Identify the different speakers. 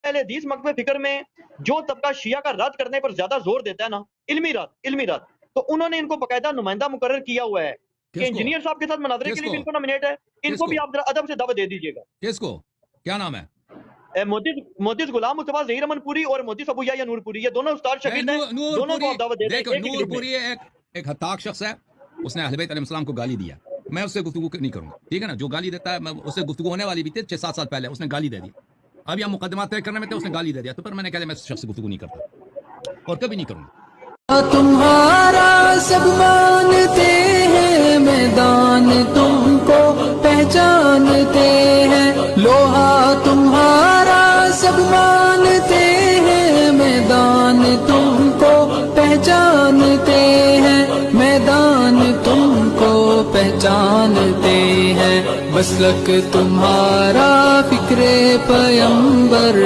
Speaker 1: اہل حدیث مکتب فکر میں جو طبقہ شیعہ کا رد کرنے پر زیادہ زور دیتا ہے نا، علمی رد، تو انہوں نے ان کو باقاعدہ نمائندہ مقرر کیا ہوا ہے کہ انجینئر صاحب کے ساتھ مناظرے کے لیے بھی ان کو نامینیٹ ہے. ان کو بھی آپ ذرا ادب سے دعوت دے دیجیے گا.
Speaker 2: کس کو؟ کیا نام ہے؟
Speaker 1: محدث غلام مصطفیٰ ظہیر امن پوری اور محدث ابو یحییٰ نور پوری، یہ دونوں استاد شاگرد ہیں. دونوں کو آپ دعوت دے دیں.
Speaker 2: نور پوری ایک ہتاک شخص ہے، اس نے اہل بیت علیہ السلام کو گالی دیا. میں اس سے گفتگو نہیں کروں گا، ٹھیک ہے نا. جو گالی دیتا ہے میں اس سے گفتگو ہونے والی بھی تھی 6-7 سال پہلے، اس نے گالی دے دی. اب یہ مقدمات طے کرنے میں تھے، اس نے گالی دے دیا. تو پھر میں نے کہا میں اس شخص سے گفتگو نہیں کرتا اور کبھی نہیں کروں گا.
Speaker 3: تمہارا سب مانتے ہیں، میدان تم کو پہچانتے ہیں. لوہا تمہارا سب مانتے ہیں، میدان تم کو پہچانتے ہیں. میدان تم کو پہچانتے ہیں. مسلک تمہارا فکر پیمبر